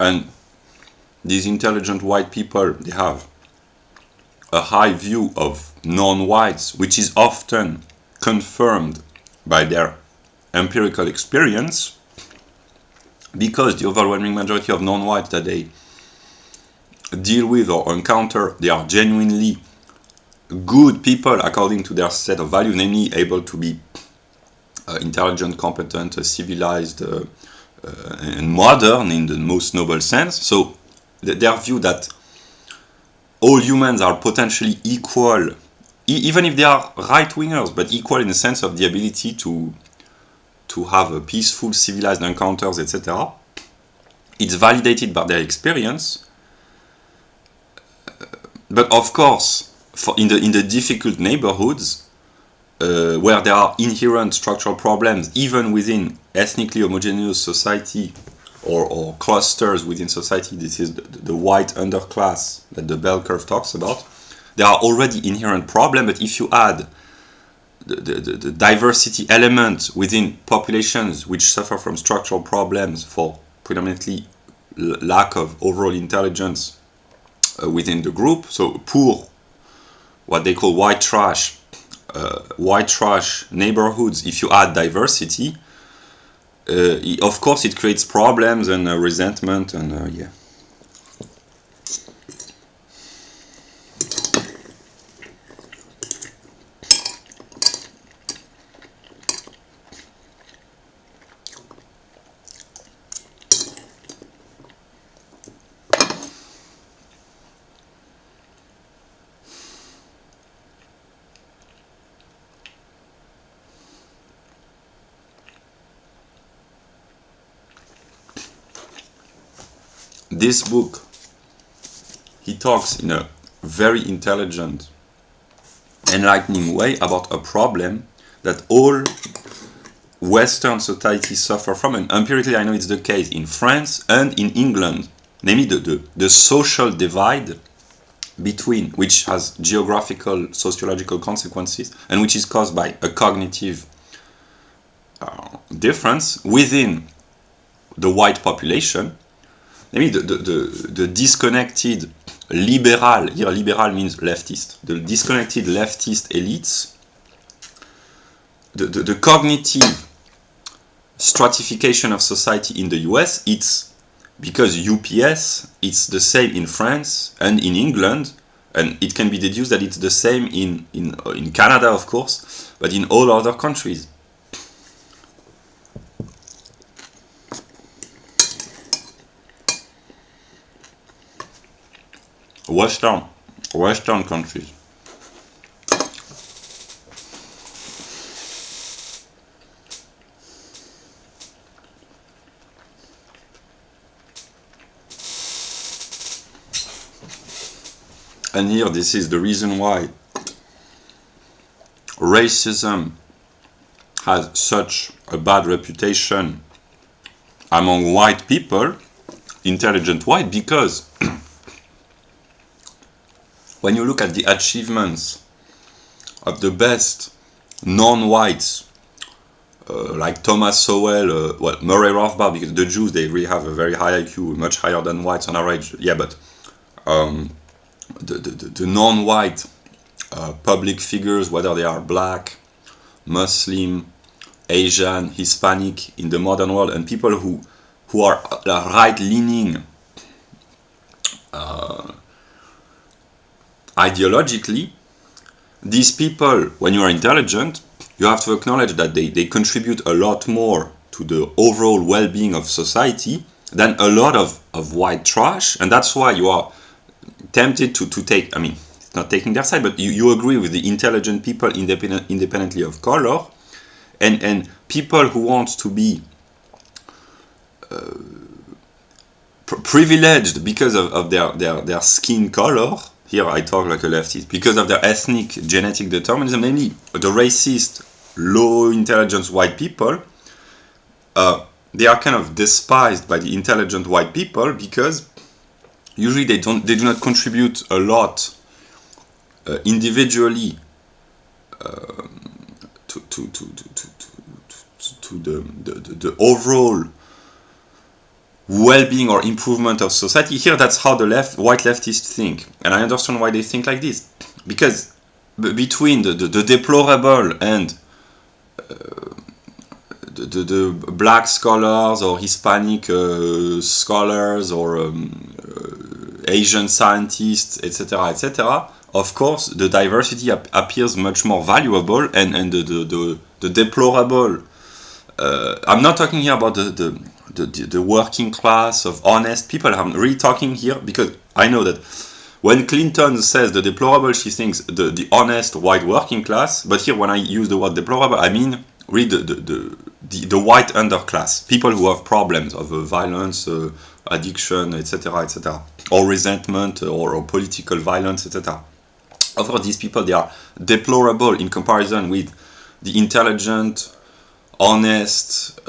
And these intelligent white people, they have a high view of non-whites, which is often confirmed by their empirical experience, because the overwhelming majority of non-whites that they deal with or encounter, they are genuinely good people according to their set of values, namely able to be intelligent, competent, civilized, and modern in the most noble sense. So their view that all humans are potentially equal, even if they are right-wingers, but equal in the sense of the ability to have a peaceful, civilized encounters, etc. It's validated by their experience. But of course, in the difficult neighborhoods, where there are inherent structural problems, even within ethnically homogeneous society or clusters within society, this is the white underclass that the bell curve talks about, there are already inherent problems, but if you add the diversity element within populations which suffer from structural problems for predominantly lack of overall intelligence within the group, so poor, what they call white trash neighborhoods, if you add diversity, of course it creates problems and resentment and yeah. This book, he talks in a very intelligent, enlightening way about a problem that all Western societies suffer from, and empirically I know it's the case in France and in England, namely the social divide between, which has geographical, sociological consequences, and which is caused by a cognitive difference within the white population. Namely, the disconnected liberal, here liberal means leftist, the disconnected leftist elites, the cognitive stratification of society in the US, it's because UPS, it's the same in France and in England, and it can be deduced that it's the same in Canada, of course, but in all other countries. Western countries. And here, this is the reason why racism has such a bad reputation among white people, intelligent white, because when you look at the achievements of the best non-whites, like Thomas Sowell, Murray Rothbard, because the Jews, they really have a very high IQ, much higher than whites on average. Yeah, but the non-white public figures, whether they are black, Muslim, Asian, Hispanic in the modern world, and people who are right-leaning ideologically, these people, when you are intelligent, you have to acknowledge that they contribute a lot more to the overall well-being of society than a lot of white trash, and that's why you are tempted to take, I mean, it's not taking their side, but you agree with the intelligent people independently of color, and people who want to be privileged because of their skin color. Here I talk like a leftist, because of their ethnic genetic determinism, namely the racist, low intelligence white people. They are kind of despised by the intelligent white people because usually they do not contribute a lot individually to the overall well-being or improvement of society. Here, that's how the white leftists think, and I understand why they think like this, because between the deplorable and the black scholars or Hispanic scholars or Asian scientists, etc., etc., of course, the diversity appears much more valuable, and the deplorable. I'm not talking here about the working class of honest people. I'm really talking here because I know that when Clinton says the deplorable, she thinks the honest white working class. But here, when I use the word deplorable, I mean really the white underclass, people who have problems of violence, addiction, etc., etc., or resentment, or political violence, etc. Of course, these people, they are deplorable in comparison with the intelligent, honest,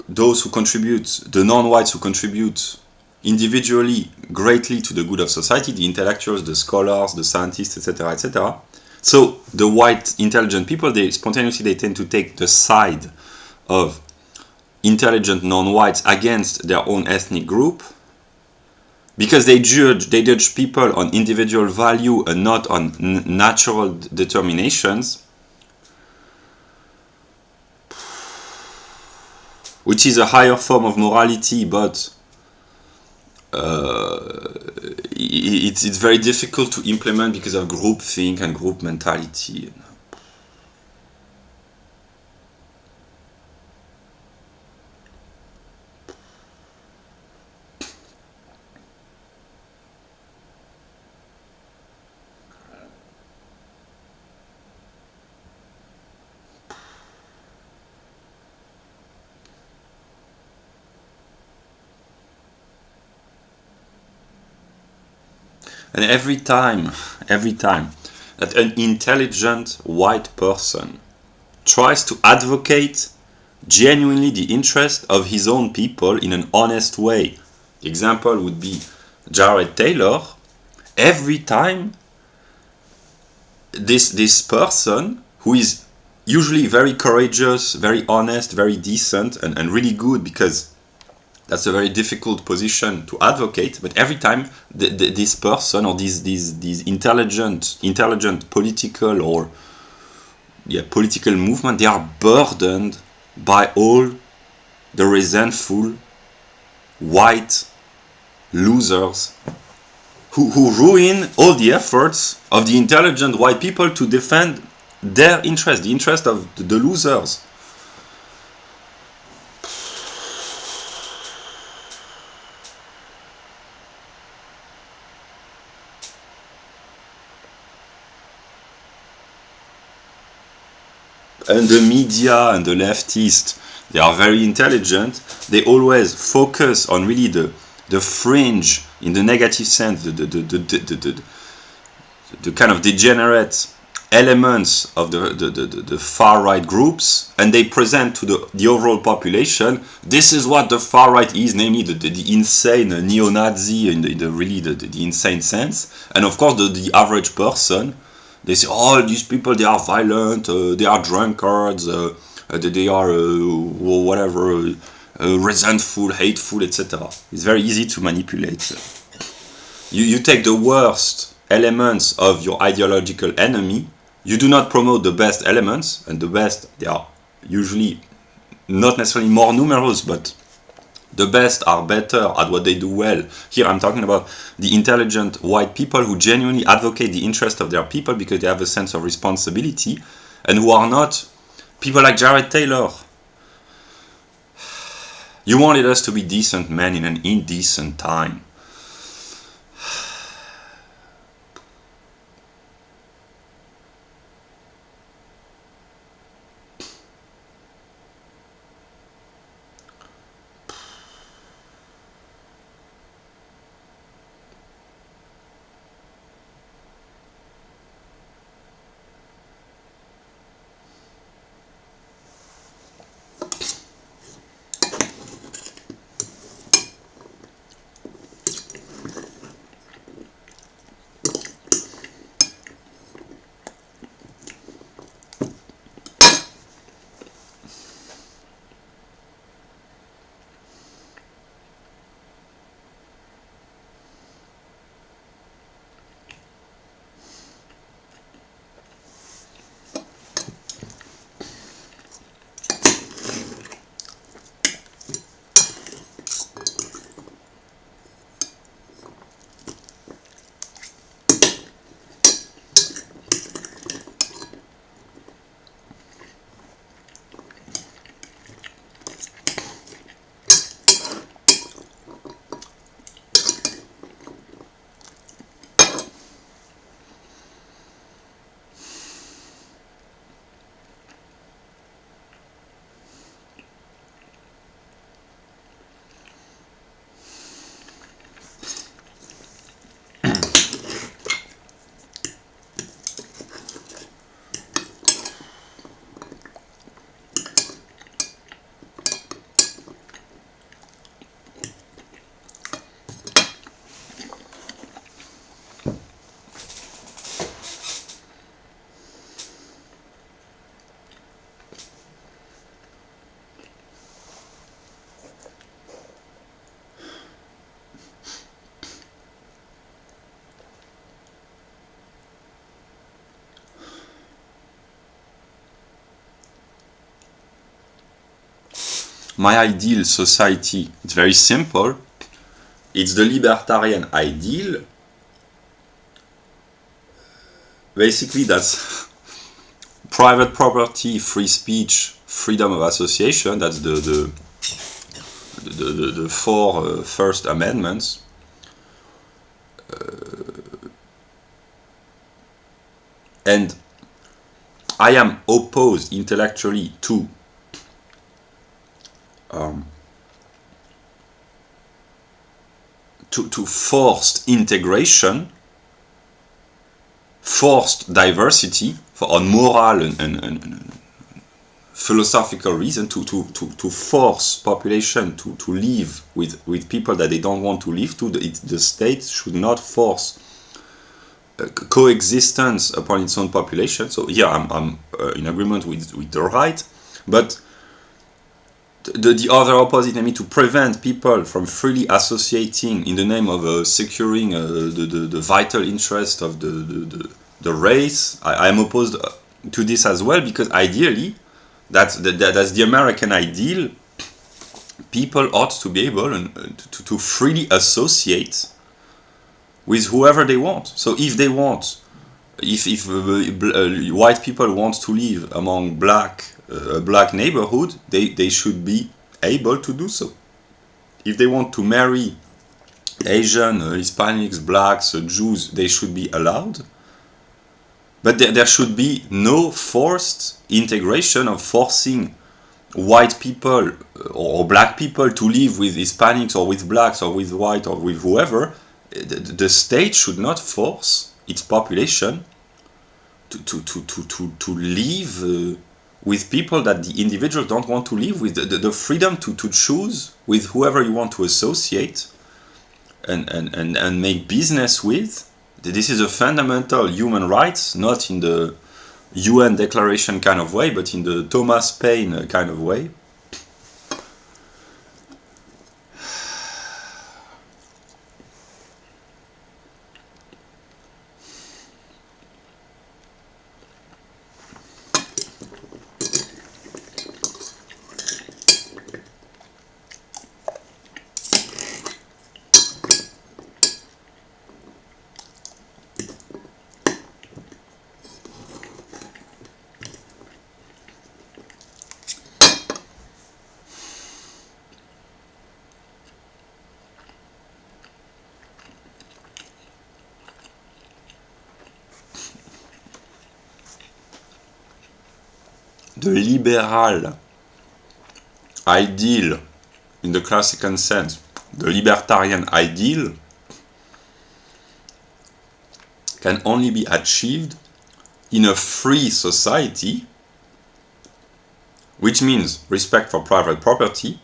those who contribute, the non-whites who contribute individually greatly to the good of society, the intellectuals, the scholars, the scientists, etc., etc. So the white intelligent people, they spontaneously tend to take the side of intelligent non-whites against their own ethnic group, because they judge people on individual value and not on natural determinations, which is a higher form of morality, but it's very difficult to implement because of groupthink and group mentality. And every time that an intelligent white person tries to advocate genuinely the interest of his own people in an honest way, the example would be Jared Taylor, every time this person, who is usually very courageous, very honest, very decent, and really good, because that's a very difficult position to advocate, but every time this person or these intelligent political or political movement, they are burdened by all the resentful white losers who ruin all the efforts of the intelligent white people to defend their interest, the interest of the losers. And the media and the leftists, they are very intelligent. They always focus on really the fringe, in the negative sense, the kind of degenerate elements of the far right groups, and they present to the overall population, this is what the far right is, namely the insane neo-Nazi in the insane sense. And of course the average person, they say, oh, these people, they are violent, they are drunkards, they are whatever, resentful, hateful, etc. It's very easy to manipulate. You take the worst elements of your ideological enemy, you do not promote the best elements, and the best, they are usually not necessarily more numerous, but the best are better at what they do well. Here I'm talking about the intelligent white people who genuinely advocate the interest of their people because they have a sense of responsibility, and who are not people like Jared Taylor. You wanted us to be decent men in an indecent time. My ideal society, it's very simple. It's the libertarian ideal. Basically, that's private property, free speech, freedom of association. That's the four first amendments. And I am opposed intellectually to forced integration, forced diversity, on moral and philosophical reason, to force population to live with people that they don't want to live to. The state should not force coexistence upon its own population. So here I'm in agreement with the right, but the other opposite, I mean, to prevent people from freely associating in the name of securing the vital interest of the race. I am opposed to this as well, because ideally, that's the American ideal. People ought to be able to freely associate with whoever they want. So if they want, if white people want to live among a black neighborhood, they should be able to do so. If they want to marry Asian, Hispanics, blacks, Jews, they should be allowed. But there should be no forced integration of forcing white people or black people to live with Hispanics or with blacks or with white or with whoever. The state should not force its population to live with people that the individuals don't want to live with. The freedom to choose with whoever you want to associate and make business with. This is a fundamental human rights, not in the UN declaration kind of way, but in the Thomas Paine kind of way. the liberal ideal in the classical sense, the libertarian ideal, can only be achieved in a free society, which means respect for private property.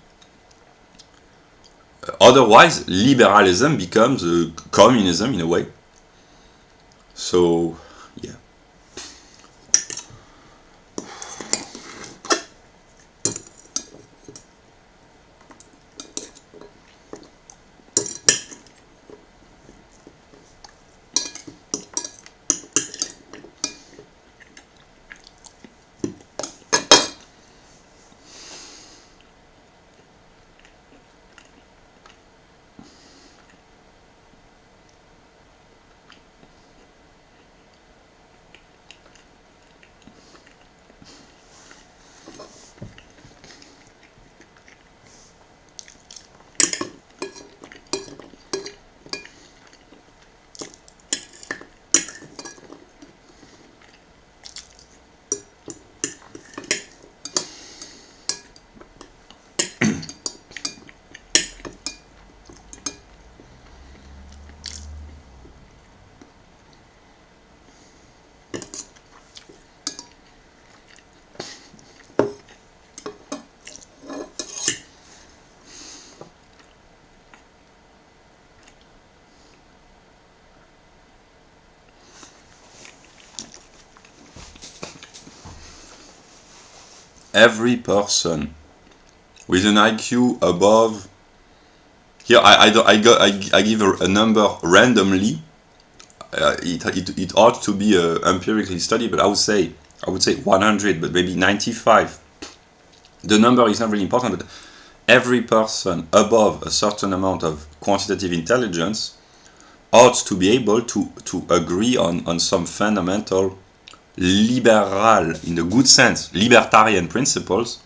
Otherwise, liberalism becomes communism in a way. So, yeah. Every person with an IQ above, here I give a number randomly. It ought to be empirically studied, but I would say 100, but maybe 95. The number is not really important, but every person above a certain amount of quantitative intelligence ought to be able to agree on some fundamental liberal, in the good sense, libertarian principles,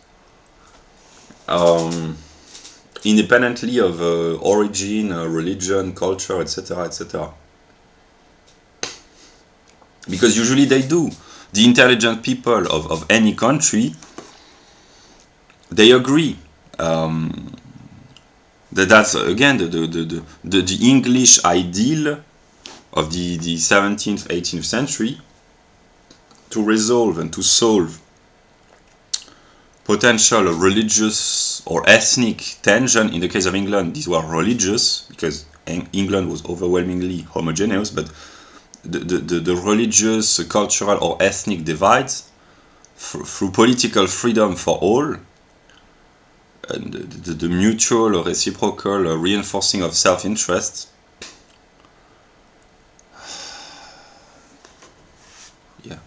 independently of origin, religion, culture, etc., etc. Because usually they do. The intelligent people of any country, they agree. That's again the English ideal of the 17th, 18th century, to resolve and to solve potential religious or ethnic tension. In the case of England, these were religious, because England was overwhelmingly homogeneous, but the religious, cultural or ethnic divides through political freedom for all, and the mutual, reciprocal reinforcing of self-interest. Yeah.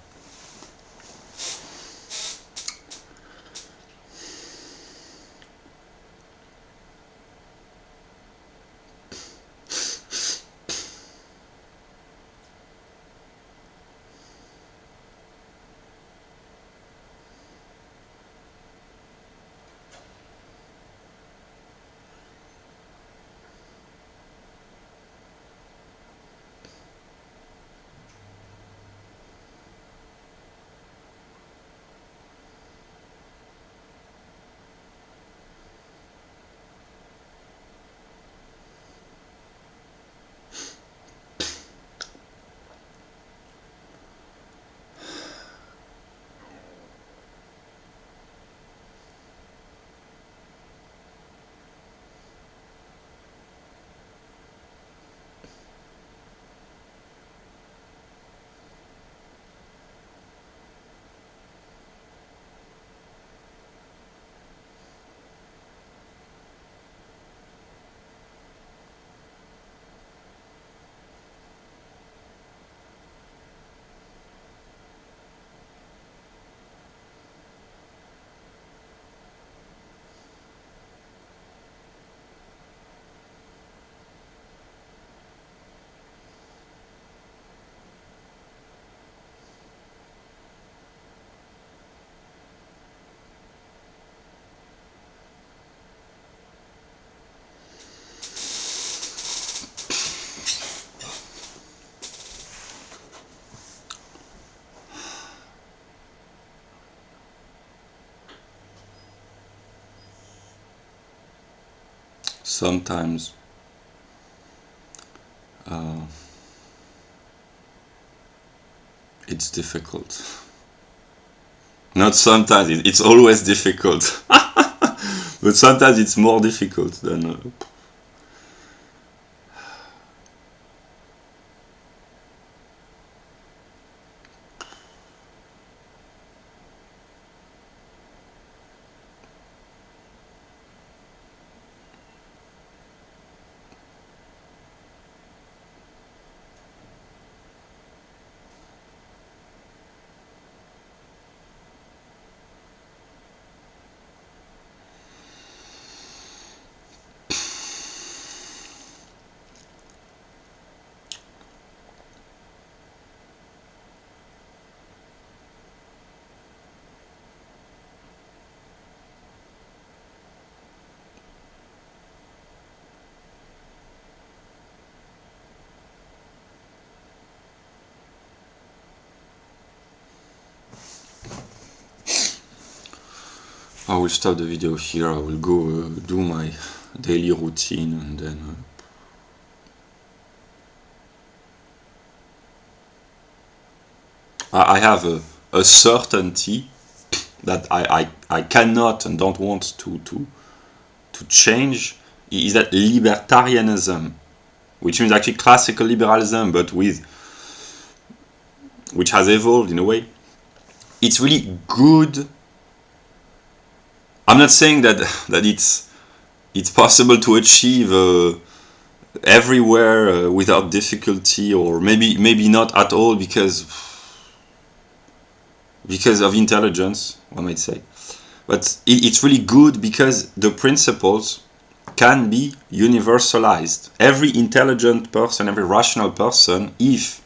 sometimes it's difficult. Not sometimes, it's always difficult. But sometimes it's more difficult than... I will stop the video here. I will go do my daily routine, and then I have a certainty that I cannot and don't want to change, is that libertarianism, which means actually classical liberalism, but which has evolved in a way. It's really good. I'm not saying that it's possible to achieve everywhere without difficulty, or maybe not at all because of intelligence, one might say. But it's really good because the principles can be universalized. Every intelligent person, every rational person, if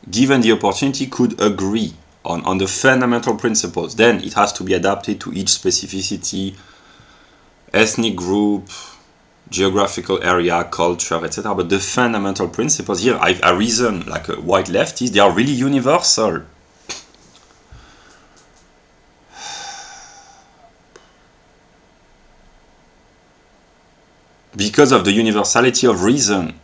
given the opportunity, could agree on the fundamental principles. Then it has to be adapted to each specificity, ethnic group, geographical area, culture, etc. But the fundamental principles, here I reason like a white leftist, they are really universal. Because of the universality of reason.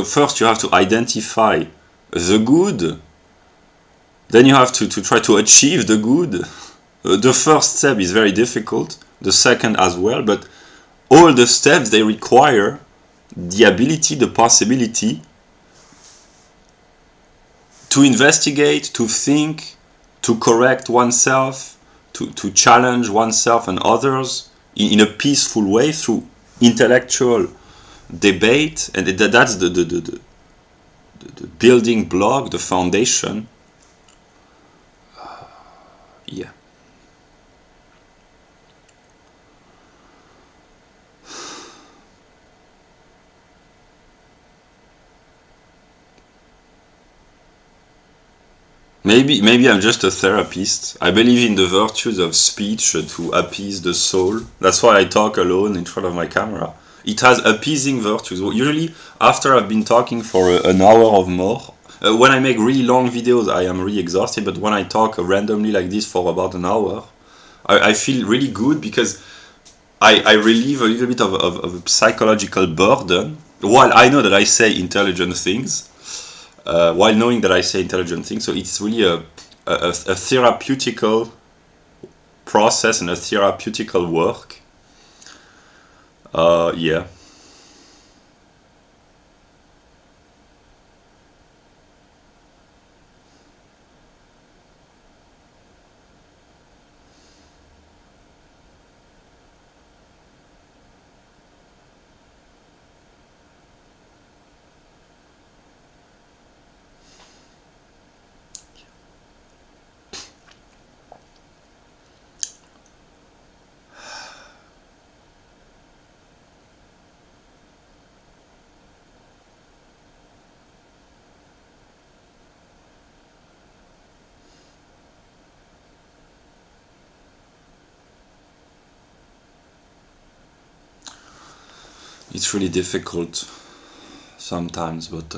First you have to identify the good, then you have to try to achieve the good. The first step is very difficult, the second as well, but all the steps, they require the ability, the possibility to investigate, to think, to correct oneself, to challenge oneself and others in a peaceful way through intellectual debate, and that's the building block, the foundation. Yeah. Maybe I'm just a therapist. I believe in the virtues of speech to appease the soul. That's why I talk alone in front of my camera. It has appeasing virtues. Usually, after I've been talking for an hour or more, when I make really long videos, I am really exhausted. But when I talk randomly like this for about an hour, I feel really good because I relieve a little bit of a psychological burden. While I know that I say intelligent things, while knowing that I say intelligent things, so it's really a therapeutical process and a therapeutical work. Yeah. it's really difficult sometimes, but